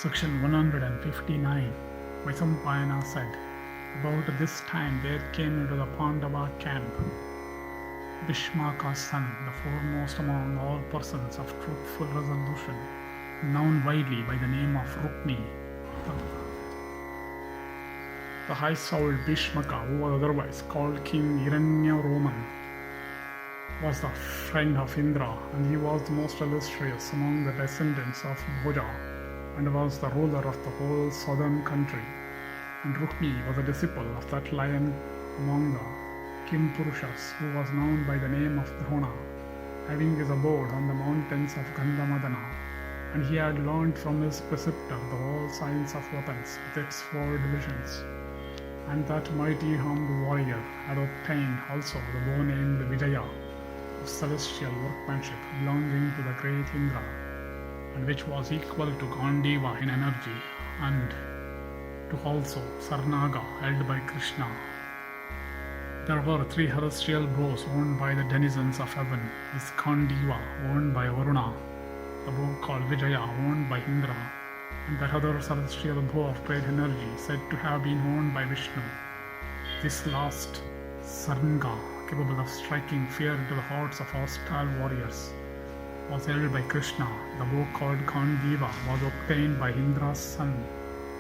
Section 159. Vaisampayana said, about this time there came into the Pandava camp Bhishmaka's son, the foremost among all persons of truthful resolution, known widely by the name of Rukmi. The high-souled Bhishmaka, who was otherwise called King Hiranyaroman, was the friend of Indra, and he was the most illustrious among the descendants of Bhoja, and was the ruler of the whole southern country. And Rukmi was a disciple of that lion among the Kimpurushas, who was known by the name of Drona, having his abode on the mountains of Gandhamadana, and he had learned from his preceptor the whole science of weapons with its 4 divisions. And that mighty armed warrior had obtained also the bow named Vijaya, of celestial workmanship belonging to the great Indra, and which was equal to Pandava in energy, and to also Sarnaga held by Krishna. There were 3 celestial bows owned by the denizens of heaven, this Pandava owned by Varuna, the bow called Vijaya owned by Indra, and that other celestial bow of great energy said to have been owned by Vishnu. This last, Sarnaga, capable of striking fear into the hearts of hostile warriors, was held by Krishna. The bow called Pandava was obtained by Indra's son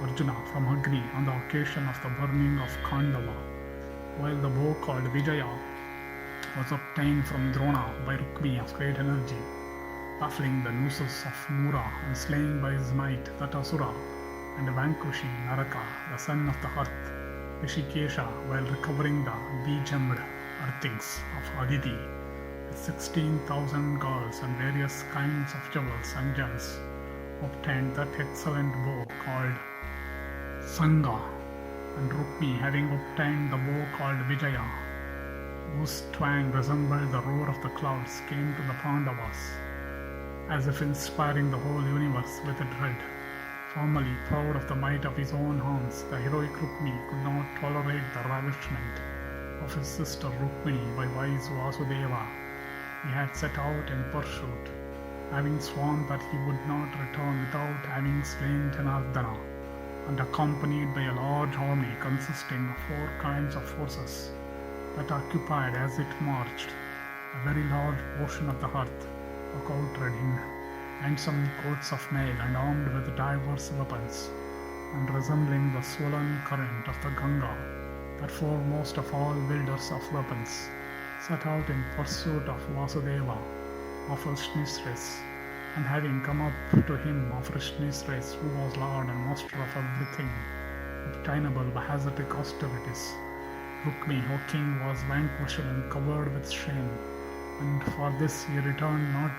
Arjuna from Agni on the occasion of the burning of Pandava, while the bow called Vijaya was obtained from Drona by Rukmi of great energy, baffling the nooses of Mura and slaying by his might that Asura, and vanquishing Naraka, the son of the earth, Rishikesha, while recovering the begemmed earthings of Aditi, with 16,000 girls and various kinds of jewels and gems, obtained that excellent bow called Sanga, and Rukmi, having obtained the bow called Vijaya, whose twang resembled the roar of the clouds, came to the Pandavas, as if inspiring the whole universe with a dread. Formerly proud of the might of his own arms, the heroic Rukmi could not tolerate the ravishment of his sister Rukmini by wise Vasudeva. He had set out in pursuit, having sworn that he would not return without having slain Janardana, and accompanied by a large army consisting of 4 kinds of forces that occupied as it marched a very large portion of the earth, accoutred in handsome coats of mail and armed with diverse weapons, and resembling the swollen current of the Ganga, that foremost of all wielders of weapons set out in pursuit of Vasudeva of Vishnu's race, and having come up to him of Vishnu's race, who was lord and master of everything obtainable by ascetic austerities, Rukmi, O king, was vanquished and covered with shame, and for this he returned not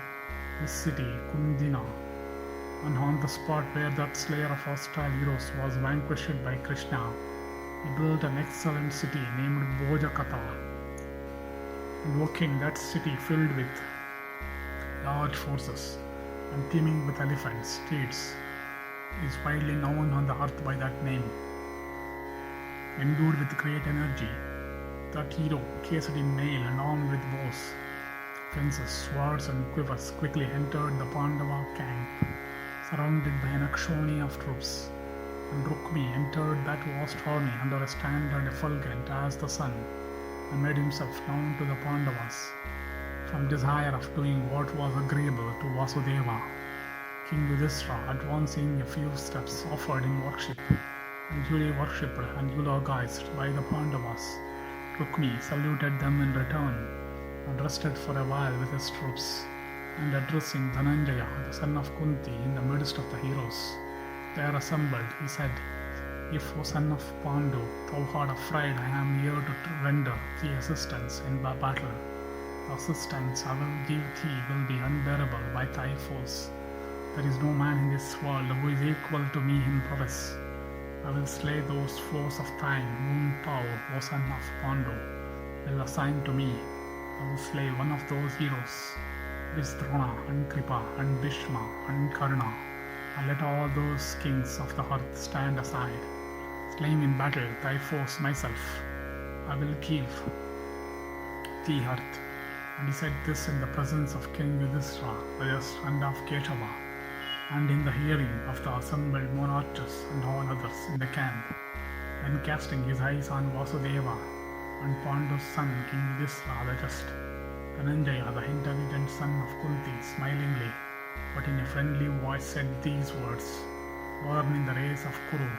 his city Kundina, and on the spot where that slayer of hostile heroes was vanquished by Krishna, he built an excellent city named Bhoja, and working that city filled with large forces and teeming with elephants, steeds, is widely known on the earth by that name. Endued with great energy, that hero, cased in mail and armed with bows, fences, swords and quivers, quickly entered the Pandava camp, surrounded by an Akshoni of troops, and Rukmi entered that vast army under a standard effulgent as the sun, and made himself known to the Pandavas, from desire of doing what was agreeable to Vasudeva. King Yudhishthira, advancing a few steps, offered him worship, and duly worshipped and eulogized by the Pandavas. Rukmi saluted them in return, and rested for a while with his troops, and addressing Dhananjaya, the son of Kunti, in the midst of the heroes there assembled, he said, If, O son of Pandu, thou art afraid, I am here to render thee assistance in the battle. The assistance I will give thee will be unbearable by thy force. There is no man in this world who is equal to me in prowess. I will slay those foes of thine whom thou, O son of Pandu, will assign to me. I will slay one of those heroes, viz. Drona and Kripa and Bhishma and Karna, and let all those kings of the earth stand aside. Slaying in battle thy foes myself, I will give thee earth. And he said this in the presence of King Yudhishthira, the son of Keshava. and in the hearing of the assembled monarchs and all others in the camp. Then casting his eyes on Vasudeva and Pandu's son King Yudhishthira the just, Dhananjaya the intelligent son of Kunti smilingly but in a friendly voice said these words, born in the race of Kuru,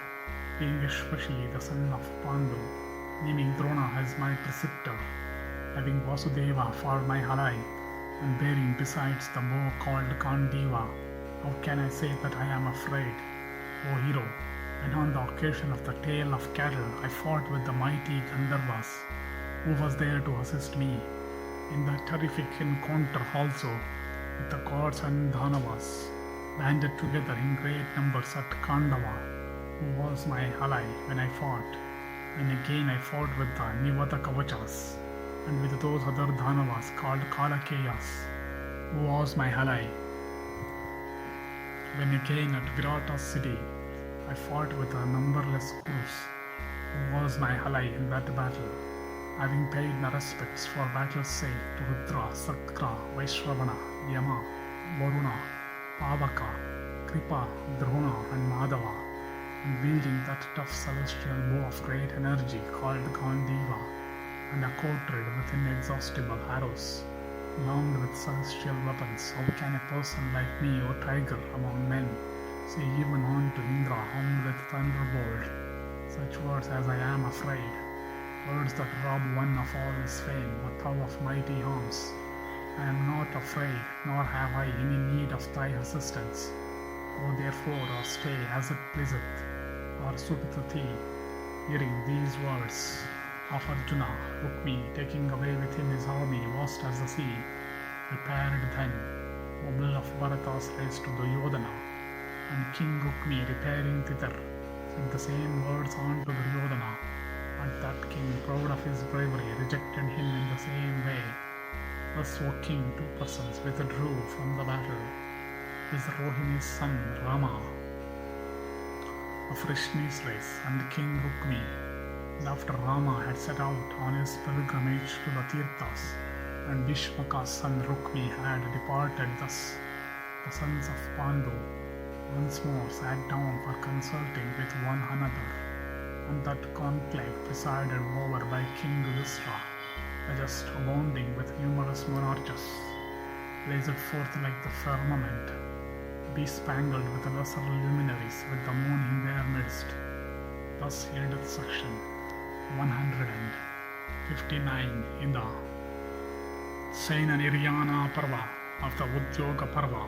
being especially the son of Pandu, naming Drona as my preceptor, having Vasudeva for my ally, and bearing besides the bow called Kandiva, how can I say that I am afraid, O hero? When on the occasion of the tale of cattle I fought with the mighty Gandharvas, who was there to assist me, in the terrific encounter also with the gods and Dhanavas, banded together in great numbers at Pandava, who was my ally when I fought. Then again I fought with the Nivata Kavachas, and with those other Dhanavas called Kalakeyas, who was my ally. When again at Virata's city, I fought with the numberless Kurus, who was my ally in that battle, having paid my respects for battle's sake to Rudra, Sakra, Vaishravana, Yama, Varuna, Pavaka, Kripa, Drona, and Madhava, and wielding that tough celestial bow of great energy called Gandiva, and accoutred with inexhaustible arrows, armed with celestial weapons. How can a person like me, O tiger among men, say even unto Indra armed with thunderbolt, such words as I am afraid, words that rob one of all his fame, or thou of mighty arms. I am not afraid, nor have I any need of thy assistance. Go therefore, or stay as it pleaseth, or suiteth thee. Hearing these words of Arjuna, Rukmi, taking away with him his army vast as the sea, repaired then, mobile of Bharata's race to Duryodhana, and King Rukmi repairing thither, said the same words unto Duryodhana, and that king, proud of his bravery, rejected him in the same way. Thus, O king, two persons withdrew from the battle, his Rohini's son Rama, of Vrishni's race, and King Rukmi. And after Rama had set out on his pilgrimage to the Tirthas, and Bhishmaka's son Rukmi had departed thus, the sons of Pandu once more sat down for consulting with one another, and that conclave presided over by King Yudhishthira, the just abounding with numerous monarchs, blazed forth like the firmament, bespangled with lesser luminaries with the moon in their midst. Thus endeth section 159 in the Saina-Niryana Parva of the Udyoga Parva.